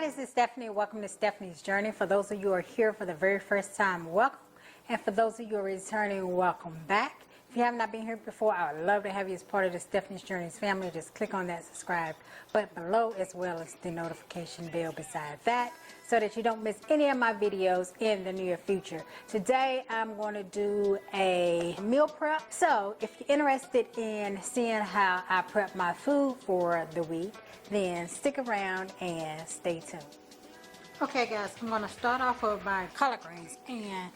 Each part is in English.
This is Stephanie. Welcome to Stephanie's Journey. For those of you who are here for the very first time, welcome. And for those of you who are returning, welcome back. If you have not been here before, I would love to have you as part of the Stephanie's Journey's family. Just click on that subscribe button below, as well as the notification bell beside that, so that you don't miss any of my videos in the near future. Today, I'm going to do a meal prep. So if you're interested in seeing how I prep my food for the week, then stick around and stay tuned. Okay guys, I'm going to start off with my collard greens, and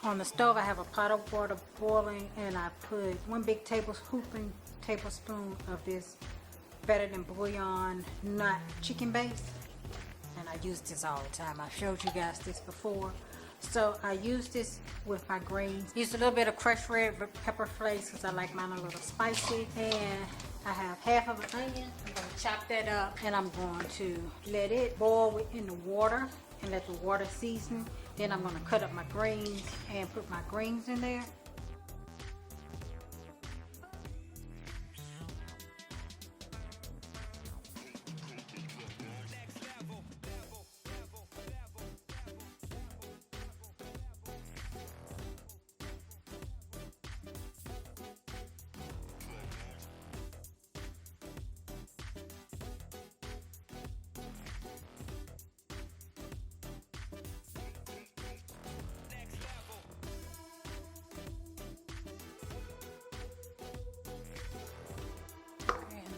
on the stove I have a pot of water boiling, and I put 1 big tablespoon of this better than bouillon not chicken base, and I use this all the time. I've showed you guys this before. So I use this with my greens. Use a little bit of crushed red pepper flakes because I like mine a little spicy, and I have half of an onion. I'm going to chop that up, and I'm going to let it boil in the water and let the water season. Then I'm going to cut up my greens and put my greens in there.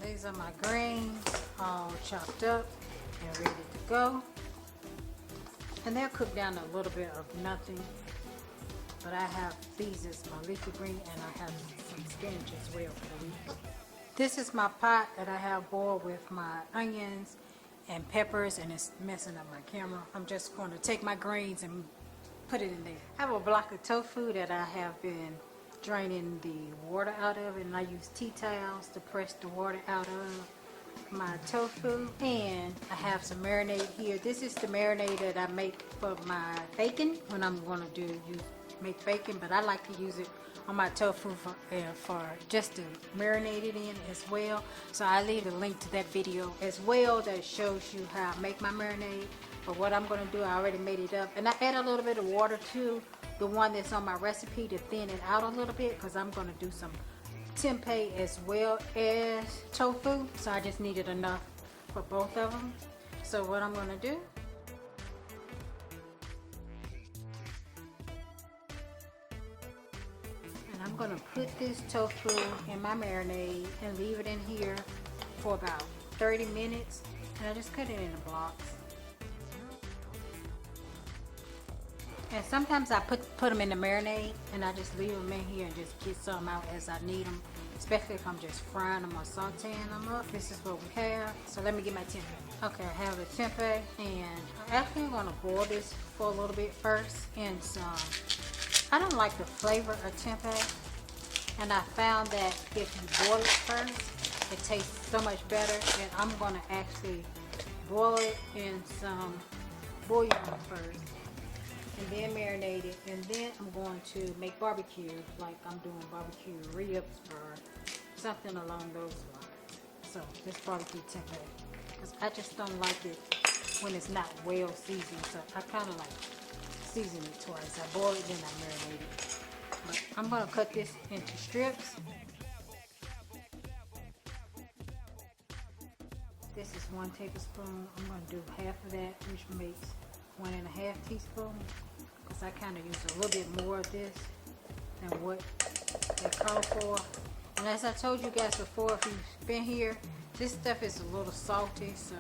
These are my greens all chopped up and ready to go. And they'll cook down a little bit of nothing. But I have these as my leafy green, and I have some spinach as well for the week. This is my pot that I have boiled with my onions and peppers, and it's messing up my camera. I'm just going to take my greens and put it in there. I have a block of tofu that I have been draining the water out of, and I use tea towels to press the water out of my tofu. And I have some marinade here. This is the marinade that I make for my bacon when I'm going to make bacon, but I like to use it on my tofu for just to marinate it in as well. So I leave a link to that video as well that shows you how I make my marinade. But what I'm going to do, I already made it up, and I add a little bit of water to the one that's on my recipe to thin it out a little bit, because I'm going to do some tempeh as well as tofu. So I just needed enough for both of them. So what I'm going to do, and I'm going to put this tofu in my marinade and leave it in here for about 30 minutes. And I just cut it into blocks. And sometimes I put them in the marinade, and I just leave them in here and just get some out as I need them, especially if I'm just frying them or sauteing them up. This is what we have. So let me get my tempeh. Okay, I have the tempeh, and I'm actually going to boil this for a little bit first in some. I don't like the flavor of tempeh, and I found that if you boil it first, it tastes so much better. And I'm going to actually boil it in some bouillon first, and then marinate it, and then I'm going to make barbecue, like I'm doing barbecue ribs or something along those lines. So this barbecue tempeh, because I just don't like it when it's not well seasoned, so I kind of like season it twice. I boil it, then I marinate it. But I'm going to cut this into strips. This is 1 tablespoon. I'm going to do half of that, which makes 1.5 teaspoons. Because I kind of use a little bit more of this than what they call for. And as I told you guys before, if you've been here, this stuff is a little salty, so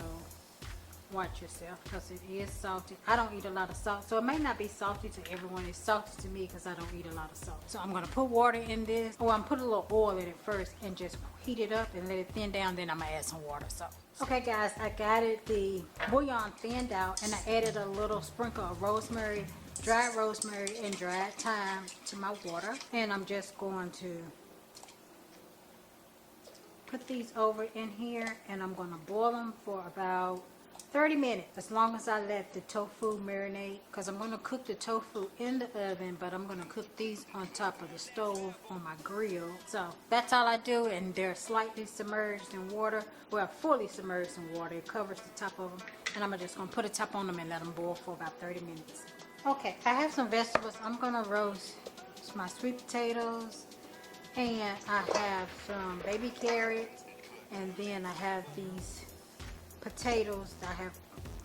watch yourself, because it is salty. I don't eat a lot of salt, so it may not be salty to everyone. It's salty to me because I don't eat a lot of salt. So I'm going to put water in this. Oh, I'm put a little oil in it first and just heat it up and let it thin down. Then I'm going to add some water. So okay guys, I got it, the bouillon thinned out, and I added a little sprinkle of rosemary, dried rosemary and dried thyme to my water. And I'm just going to put these over in here, and I'm going to boil them for about 30 minutes, as long as I let the tofu marinate, because I'm going to cook the tofu in the oven, but I'm going to cook these on top of the stove on my grill. So that's all I do, and they're slightly submerged in water, well, fully submerged in water. It covers the top of them, and I'm just going to put a top on them and let them boil for about 30 minutes. Okay, I have some vegetables. I'm going to roast my sweet potatoes, and I have some baby carrots, and then I have these potatoes. I have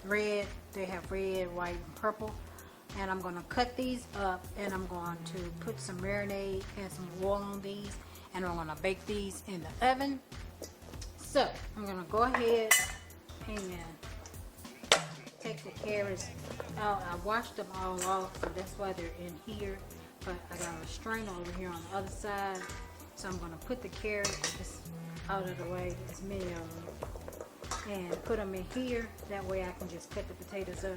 red, they have red, white, and purple, and I'm going to cut these up, and I'm going to put some marinade and some oil on these, and I'm going to bake these in the oven. So I'm going to go ahead and take the carrots out. I washed them all off, so that's why they're in here, but I got a strainer over here on the other side, so I'm going to put the carrots just out of the way, as many of them, and put them in here. That way I can just cut the potatoes up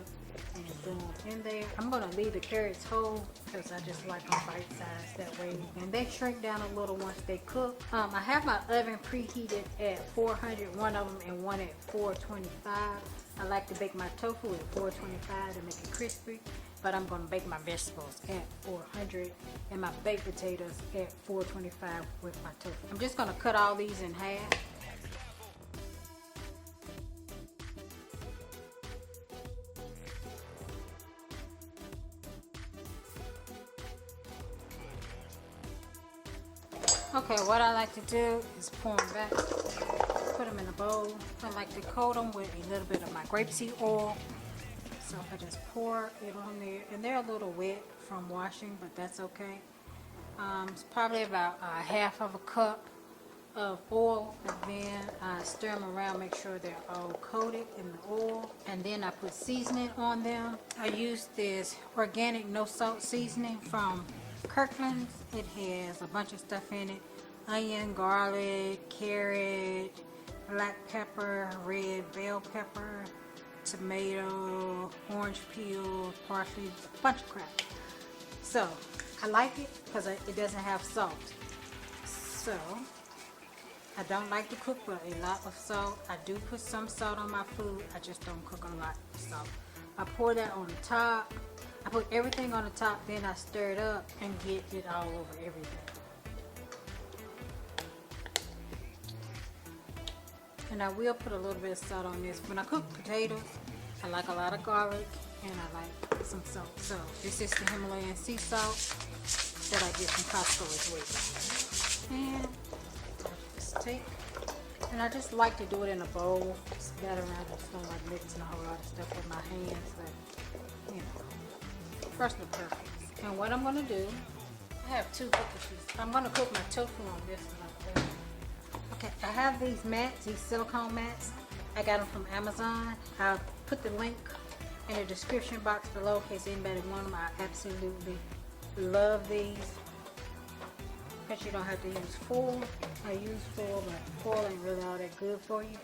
and throw them in there. I'm going to leave the carrots whole because I just like them bite sized that way, and they shrink down a little once they cook. I have my oven preheated at 400, one of them, and one at 425. I like to bake my tofu at 425 to make it crispy, but I'm going to bake my vegetables at 400 and my baked potatoes at 425 with my tofu. I'm just going to cut all these in half. Okay, what I like to do is pour them back, put them in a bowl. I like to coat them with a little bit of my grapeseed oil. So I just pour it on there, and they're a little wet from washing, but that's okay. It's probably about a half of a cup of oil, and then I stir them around, make sure they're all coated in the oil, and then I put seasoning on them. I use this organic no salt seasoning from Kirkland's. It has a bunch of stuff in it: onion, garlic, carrot, black pepper, red bell pepper, tomato, orange peel, parsley, a bunch of crap. So I like it because it doesn't have salt. So I don't like to cook with a lot of salt. I do put some salt on my food, I just don't cook a lot of salt. I pour that on the top. I put everything on the top, then I stir it up and get it all over everything. And I will put a little bit of salt on this. When I cook potatoes, I like a lot of garlic and I like some salt. So this is the Himalayan sea salt that I get from Costco as well. And I just take, and I just like to do it in a bowl. It's better, I just don't like mixing a whole lot of stuff with my hands, but you know, personal preference. And what I'm going to do, I have two cookies. I'm going to cook my tofu on this one. Okay, I have these mats, these silicone mats. I got them from Amazon. I'll put the link in the description box below in case anybody wants them. I absolutely love these. But you don't have to use foil. I use foil, but foil ain't really all that good for you.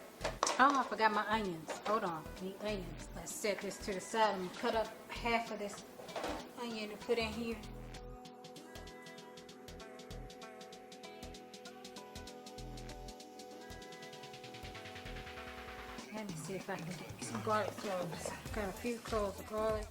Oh, I forgot my onions. Hold on, I need onions. Let's set this to the side. I'm gonna cut up half of this onion to put in here. Let me see if I can get some garlic cloves. Got a few cloves of garlic.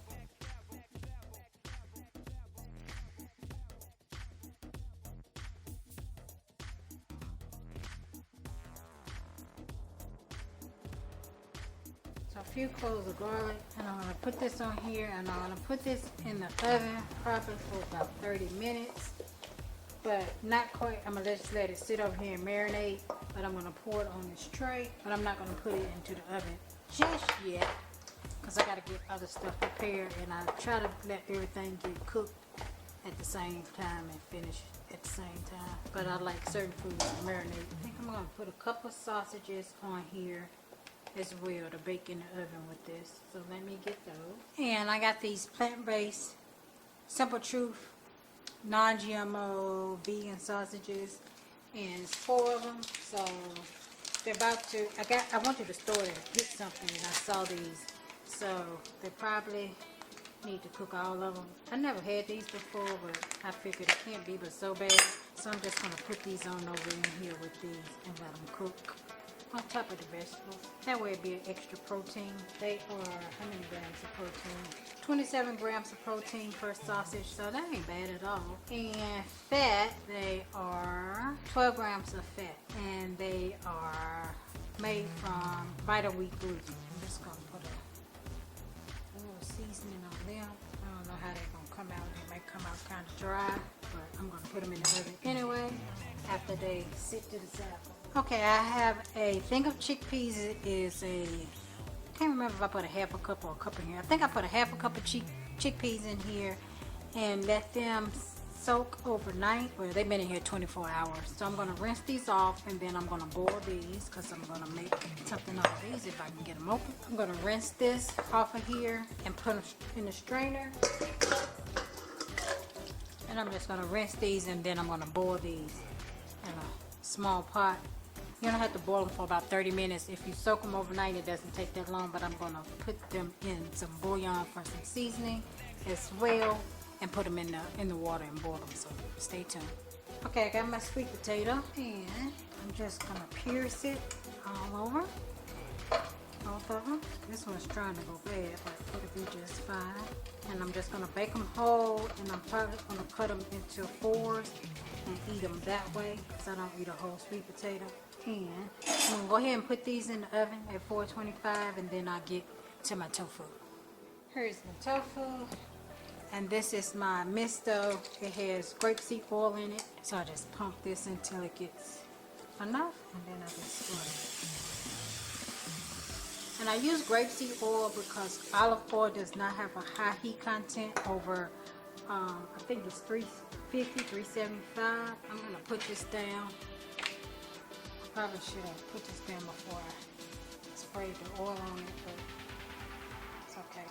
So a few cloves of garlic, and I'm gonna put this on here, and I'm gonna put this in the oven probably for about 30 minutes. But not quite. I'm gonna just let it sit over here and marinate. But I'm gonna pour it on this tray. But I'm not gonna put it into the oven just yet, because I gotta get other stuff prepared, and I try to let everything get cooked at the same time and finish at the same time. But I like certain foods to marinate. I think I'm gonna put a couple of sausages on here as well to bake in the oven with this. So let me get those. And I got these plant-based Simple Truth non-GMO vegan sausages, and it's 4 of them. So they're about to, I went to the store to get something and I saw these, so they probably need to cook all of them. I never had these before, but I figured it can't be but so bad. So I'm just going to put these on over in here with these and let them cook on top of the vegetables. That way it'd be an extra protein. They are, how many grams of protein? 27 grams of protein per sausage, so that ain't bad at all. And fat, they are 12 grams of fat, and they are made from vital wheat gluten. I'm just gonna put a little seasoning on them. I don't know how they're gonna come out. They might come out kind of dry, but I'm gonna put them in the oven anyway after they sit to the side. Okay, I have a thing of chickpeas. It is a, I can't remember if I put a half a cup or a cup in here. I think I put a half a cup of chickpeas in here and let them soak overnight. Well, they've been in here 24 hours. So I'm going to rinse these off, and then I'm going to boil these because I'm going to make something out of these if I can get them open. I'm going to rinse this off of here and put them in the strainer. And I'm just going to rinse these, and then I'm going to boil these in a small pot. You don't have to boil them for about 30 minutes. If you soak them overnight, it doesn't take that long, but I'm going to put them in some bouillon for some seasoning as well, and put them in the water and boil them, so stay tuned. Okay, I got my sweet potato, and I'm just going to pierce it all over, both of them. This one's trying to go bad, but it'll be just fine. And I'm just going to bake them whole, and I'm probably going to cut them into 4s and eat them that way, because I don't eat a whole sweet potato. And I'm going to go ahead and put these in the oven at 425, and then I'll get to my tofu. Here's my tofu, and this is my misto. It has grapeseed oil in it, so I just pump this until it gets enough, and then I just squeeze. And I use grapeseed oil because olive oil does not have a high heat content over, I think it's 350, 375. I'm going to put this down. Probably should have put this down before I sprayed the oil on it, but it's okay.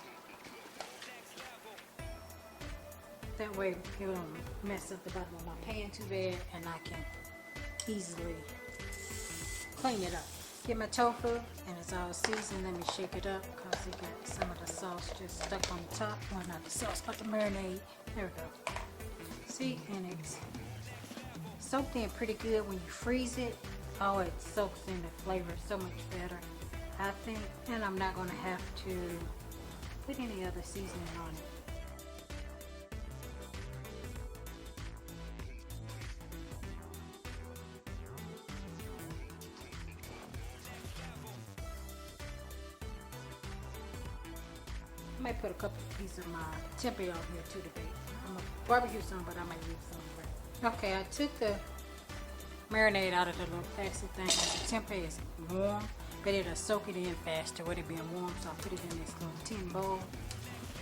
That way it won't mess up the bottom of my pan too bad, and I can easily clean it up. Get my tofu, and it's all seasoned. Let me shake it up because it got some of the sauce just stuck on the top. Well, not the sauce, but the marinade. There we go. See, and it's soaked in pretty good when you freeze it. Oh, it soaks in the flavor so much better, I think. And I'm not going to have to put any other seasoning on it. I might put a couple of pieces of my tempeh on here too to bake. I'm going to barbecue some, but I might leave some. Okay, I took the marinade out of the little plastic thing. The tempeh is warm, but it'll soak it in faster with it being warm, so I put it in this little tin bowl.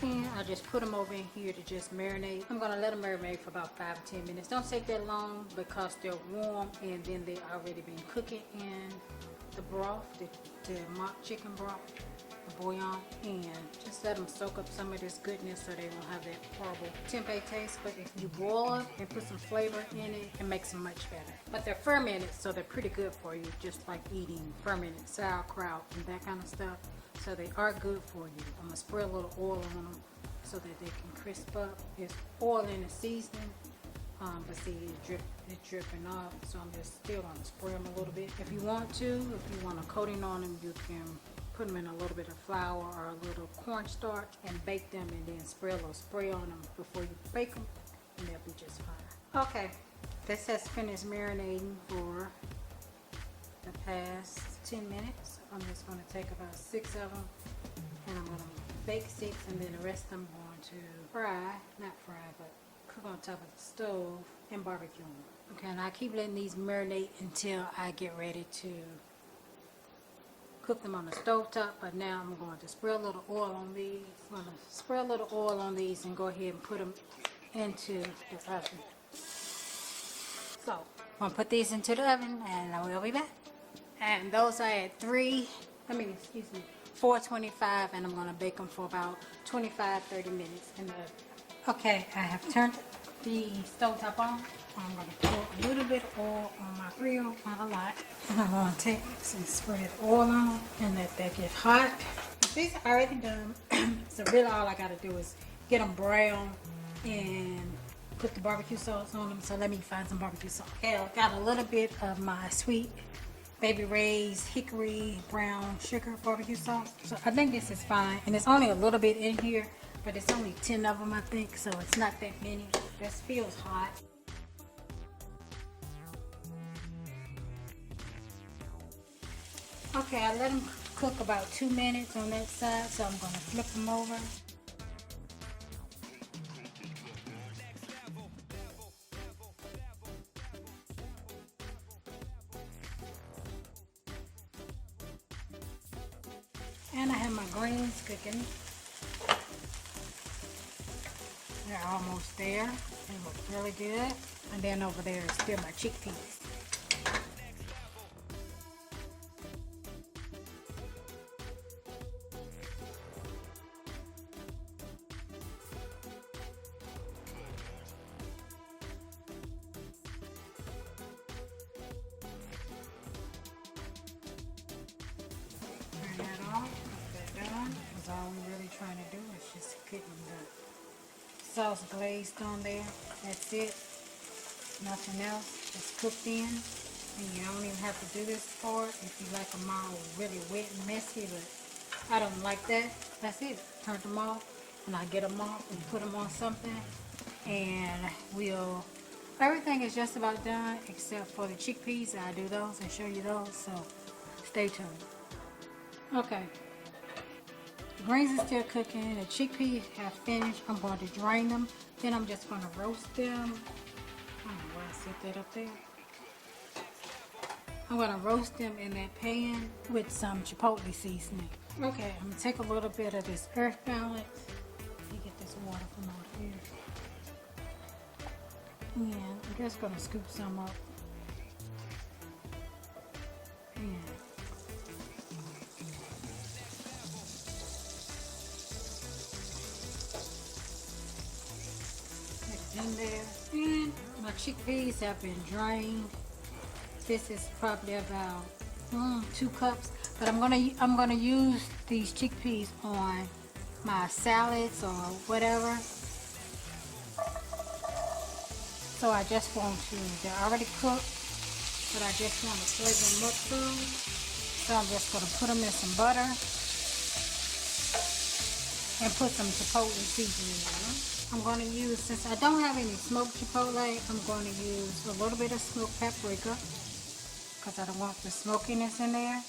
And I just put them over in here to just marinate. I'm going to let them marinate for about 5 to 10 minutes. Don't take that long because they're warm, and then they already been cooking in the broth, the mock chicken broth, the bouillon, and just let them soak up some of this goodness so they won't have that horrible tempeh taste. But if you boil it and put some flavor in it, it makes them much better. But they're fermented, so they're pretty good for you, just like eating fermented sauerkraut and that kind of stuff. So they are good for you. I'm going to spray a little oil on them so that they can crisp up. There's oil in the seasoning, but see, it's dripping off, so I'm just still going to spray them a little bit. If you want to, if you want a coating on them, you can put them in a little bit of flour or a little cornstarch and bake them, and then spray a little spray on them before you bake them, and they'll be just fine. Okay, this has finished marinating for the past 10 minutes. I'm just going to take about 6 of them, and I'm going to bake 6, and then the rest I'm going to fry, not fry, but cook on top of the stove and barbecue them. Okay, and I keep letting these marinate until I get ready to cook them on the stove top. But now I'm going to spray a little oil on these. I'm going to spray a little oil on these and go ahead and put them into the oven. So I'm going to put these into the oven, and I will be back. And those are at 425, and I'm going to bake them for about 25-30 minutes in the oven. Okay, I have turned the stove top on. I'm going to pour a little bit of oil on my grill, not a lot. And I'm going to take some spread oil on and let that get hot. These are already done, so really all I got to do is get them brown and put the barbecue sauce on them. So let me find some barbecue sauce. Okay, I got a little bit of my sweet Baby Ray's hickory brown sugar barbecue sauce. So I think this is fine. And it's only a little bit in here, but it's only 10 of them, I think. So it's not that many. This feels hot. Okay, I let them cook about 2 minutes on that side, so I'm going to flip them over. And I have my greens cooking. They're almost there. They look really good. And then over there is still my chickpeas. All we're really trying to do is just getting the sauce glazed on there. That's it. Nothing else. Just cooked in. And you don't even have to do this part if you like them all really wet and messy, but I don't like that. That's it. Turn them off, and I get them off and put them on something, and everything is just about done except for the chickpeas. I do those and show you those, so stay tuned. Okay. The greens are still cooking. The chickpeas have finished. I'm going to drain them. Then I'm just going to roast them. I don't know why I set that up there. I'm going to roast them in that pan with some chipotle seasoning. Okay, I'm going to take a little bit of this earth balance. Let me get this water from over here. And I'm just going to scoop some up. And in there. And my chickpeas have been drained. This is probably about 2 cups, but I'm gonna use these chickpeas on my salads or whatever. So I just want to, they're already cooked, but I just want to flavor them up through. So I'm just gonna put them in some butter and put some chipotle seasoning on them. I'm going to use, since I don't have any smoked chipotle, I'm going to use a little bit of smoked paprika because I don't want the smokiness in there.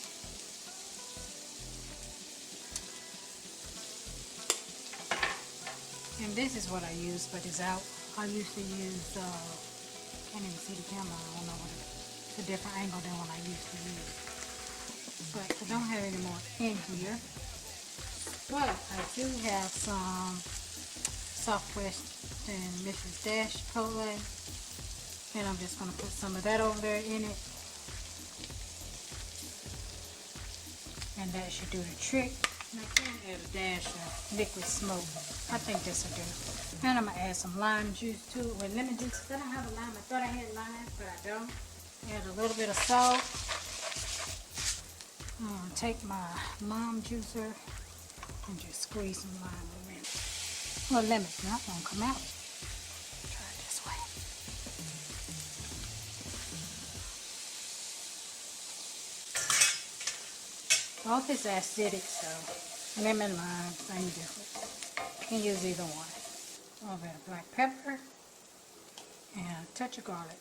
And this is what I use, but it's out. I used to use, can't even see the camera, I don't know what it's a different angle than what I used to use. But I don't have any more in here. But I do have some Southwest and Mrs. Dash chipotle, and I'm just going to put some of that over there in it, and that should do the trick. And I can add a dash of liquid smoke. I think this will do. And I'm going to add some lime juice to it with lemon juice. I don't have a lime. I thought I had lime, but I don't. Add a little bit of salt. I'm going to take my lime juicer and just squeeze some lime in it. Well, lemon's not going to come out. Try it this way. Both is acidic, so lemon and lime, same difference. You can use either one. A little bit of black pepper and a touch of garlic.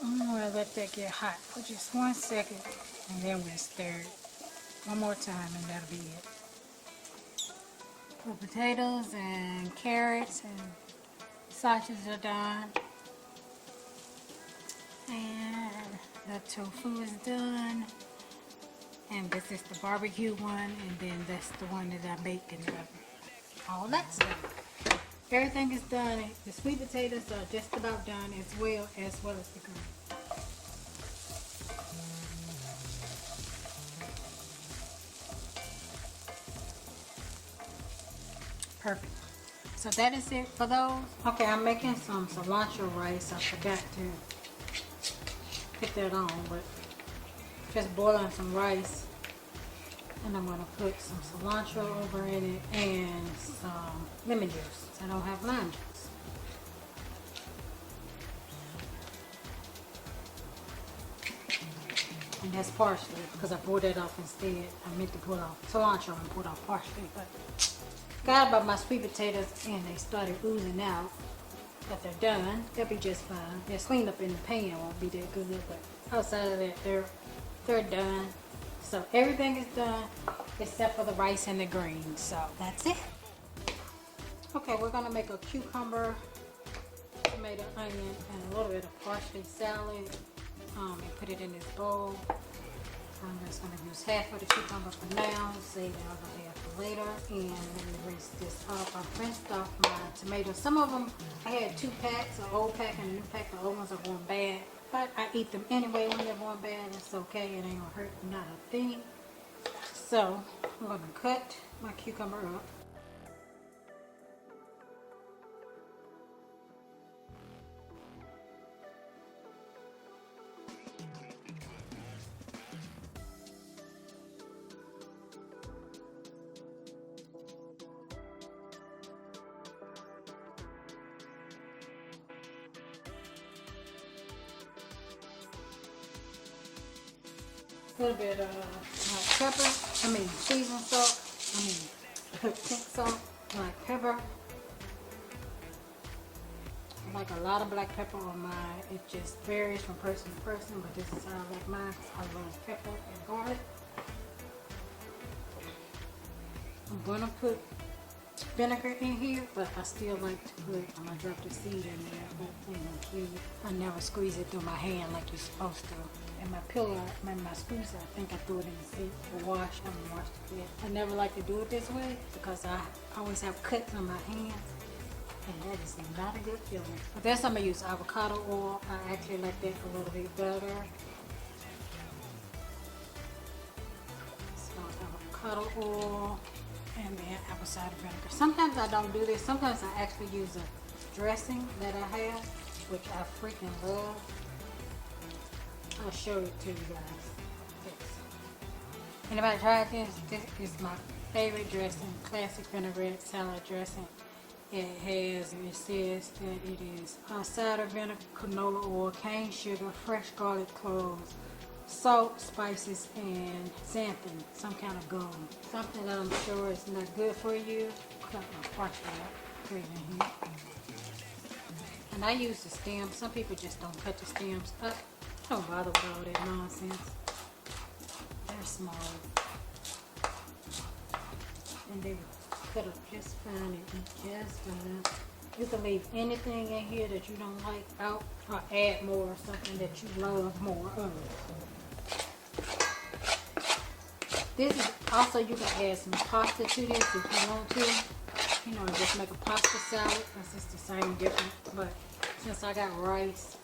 I'm going to let that get hot for just 1 second, and then we'll stir it one more time, and that'll be it. The potatoes and carrots and sausages are done, and the tofu is done, and this is the barbecue one, and then that's the one that I baked in the oven. All that's done. Everything is done. The sweet potatoes are just about done as well as the greens. Perfect. So that is it for those. Okay, I'm making some cilantro rice. I forgot to put that on, but just boiling some rice. And I'm going to put some cilantro over in it and some lemon juice. I don't have lime juice. and that's partially because I pulled that off instead. I meant to pull off cilantro and pull off partially, but forgot about my sweet potatoes and they started oozing out. But they're done. They'll be just fine. They're cleaned up in the pan, won't be that good, but outside of that, they're done. So everything is done except for the rice and the greens. So that's it. Okay, we're gonna make a cucumber, tomato, onion, and a little bit of parsley salad. And put it in this bowl. I'm just gonna use half of the cucumber for now. Save the other half for later. And let me rinse this off. I rinsed off my tomatoes. Some of them, I had 2 packs, an old pack and a new pack. The old ones are going bad. But I eat them anyway when they're going bad. It's okay. It ain't gonna hurt not a thing. So I'm gonna cut my cucumber up. A little bit of black pepper, seasoned salt, pink salt, black pepper. I like a lot of black pepper on mine. It just varies from person to person, but this is how I like mine because I love pepper and garlic. I'm gonna put vinegar in here, but I still like to put, I'm gonna drop the seed in there, but I never squeeze it through my hand like you're supposed to. And my pillow, my squeezer, I think I threw it in the sink for wash. I haven't washed it yet. I never like to do it this way because I always have cuts on my hands, and that is not a good feeling. But that's I'm gonna use avocado oil. I actually like that a little bit better. So avocado oil. And then apple cider vinegar. Sometimes I don't do this. Sometimes I actually use a dressing that I have, which I freaking love. I'll show it to you guys. Anybody tried this? This is my favorite dressing, classic vinaigrette salad dressing. It says that it is cider vinegar, canola oil, cane sugar, fresh garlic cloves, salt, spices, and xanthan, some kind of gum. Something that I'm sure is not good for you. Cut my parsley up, put it in here. And I use the stems. Some people just don't cut the stems up. Don't bother with all that nonsense. They're small. And they cut up just fine and eat just fine. You can leave anything in here that you don't like out or add more of something that you love more of. This is also, you can add some pasta to this if you want to. You know, just make a pasta salad. That's just the same difference. But since I got rice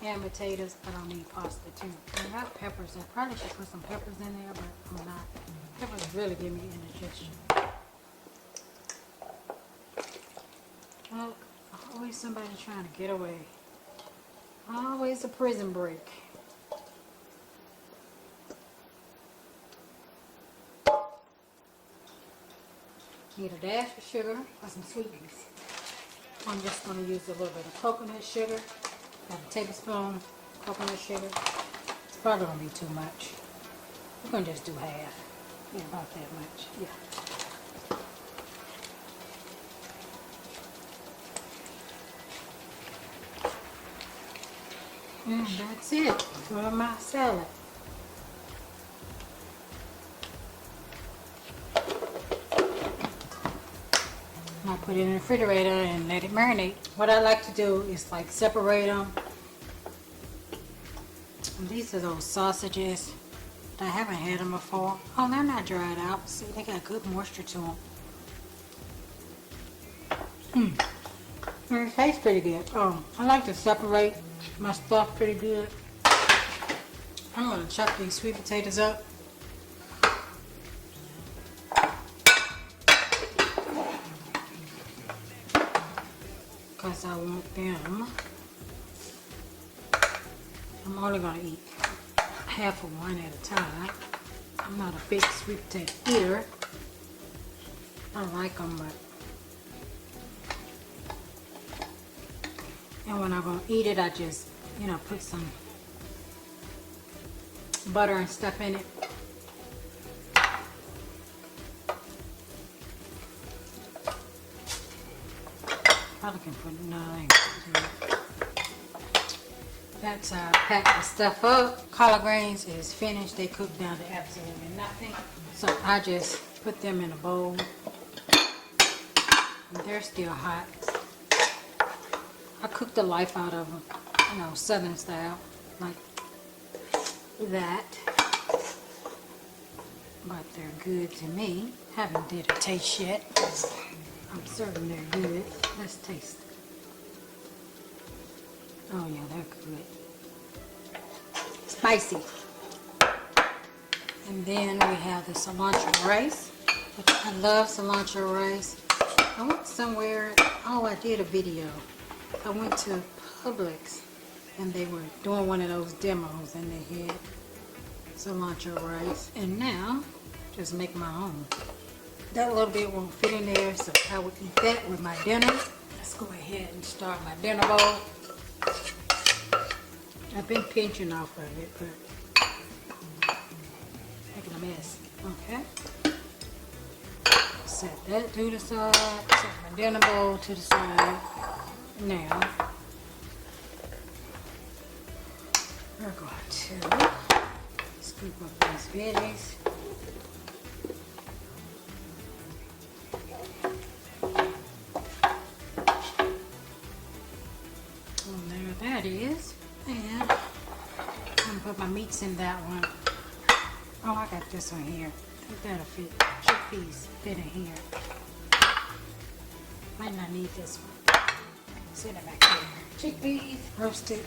and potatoes, I don't need pasta too. I got peppers. I probably should put some peppers in there, but I'm not. Peppers really give me indigestion. Well, always somebody trying to get away. Always a prison break. Need a dash of sugar for some sweetness. I'm just going to use a little bit of coconut sugar. Got a tablespoon coconut sugar. It's probably going to be too much. We're going to just do half. Yeah, about that much. Yeah. And that's it for my salad. I'll put it in the refrigerator and let it marinate. What I like to do is like separate them. And these are those sausages. I haven't had them before. Oh, they're not dried out. See, they got good moisture to them. It tastes pretty good. Oh, I like to separate my stuff pretty good. I'm going to chop these sweet potatoes up. Because I want them. I'm only going to eat half of one at a time. I'm not a big sweet potato eater. I like them, but and when I'm going to eat it, I just, put some butter and stuff in it. Probably can put another. That's pack the stuff up. Collard greens is finished. They cooked down to absolutely nothing. So I just put them in a bowl. And they're still hot. I cooked the life out of them, you know, southern style, like that. But they're good to me. Haven't did a taste yet. I'm certain they're good. Let's taste. Oh yeah, they're good. Spicy. And then we have the cilantro rice, which I love cilantro rice. I went somewhere, oh, I did a video. I went to Publix and they were doing one of those demos and they had cilantro rice. And now, just make my own. That little bit won't fit in there, so I will eat that with my dinner. Let's go ahead and start my dinner bowl. I've been pinching off of it, but making a mess. Okay. Set that to the side. Set my dinner bowl to the side. Now, we're going to scoop up these veggies. And there that is. And I'm gonna put my meats in that one. Oh, I got this one here. I think that'll fit. Chickpeas fit in here. Might not need this one. Set it back here. Chickpeas roasted.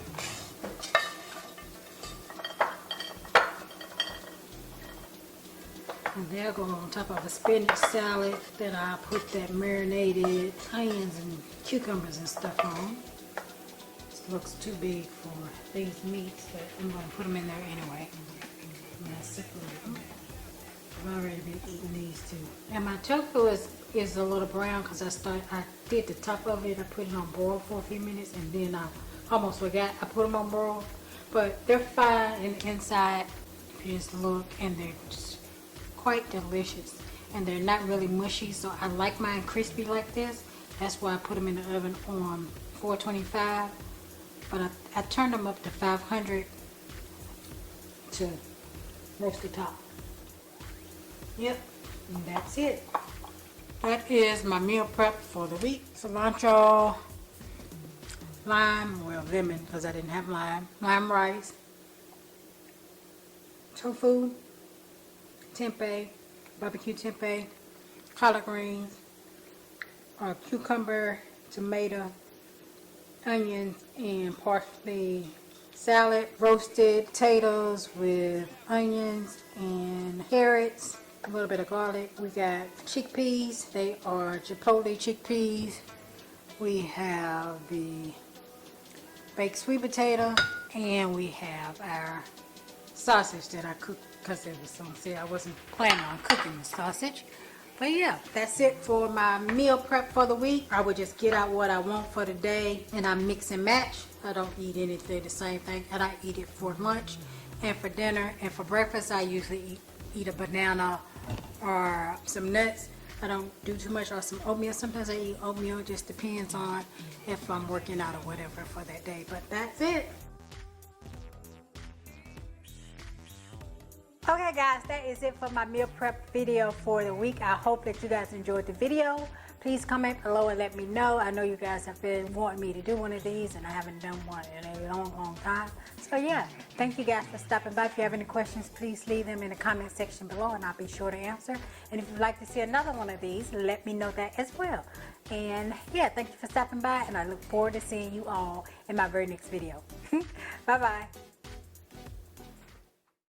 And they'll go on top of a spinach salad that I put that marinated onions and cucumbers and stuff on. Looks too big for these meats, but I'm going to put them in there anyway. I'm going to separate them. I've already been eating these two. And my tofu is a little brown because I did the top of it. I put it on boil for a few minutes and then I almost forgot I put them on boil. But they're fine in the inside. If you just look, and they're just quite delicious. And they're not really mushy, so I like mine crispy like this. That's why I put them in the oven on 425. But I turned them up to 500 to roast the top. Yep, and that's it. That is my meal prep for the week. Cilantro, lime, well lemon because I didn't have lime rice, tofu, tempeh, barbecue tempeh, collard greens, cucumber, tomato, onions, and parsley salad, roasted potatoes with onions and carrots, a little bit of garlic. We got chickpeas. They are chipotle chickpeas. We have the baked sweet potato, and we have our sausage that I cooked because it was on sale. I wasn't planning on cooking the sausage. But yeah, that's it for my meal prep for the week. I would just get out what I want for the day and I mix and match. I don't eat anything the same thing, and I eat it for lunch and for dinner. And for breakfast, I usually eat a banana or some nuts. I don't do too much, or some oatmeal. Sometimes I eat oatmeal. It just depends on if I'm working out or whatever for that day. But that's it. Okay guys, that is it for my meal prep video for the week. I hope that you guys enjoyed the video. Please comment below and let me know. I know you guys have been wanting me to do one of these and I haven't done one in a long time. So yeah, thank you guys for stopping by. If you have any questions, please leave them in the comment section below and I'll be sure to answer. And if you'd like to see another one of these, let me know that as well. And yeah, thank you for stopping by and I look forward to seeing you all in my very next video. Bye bye.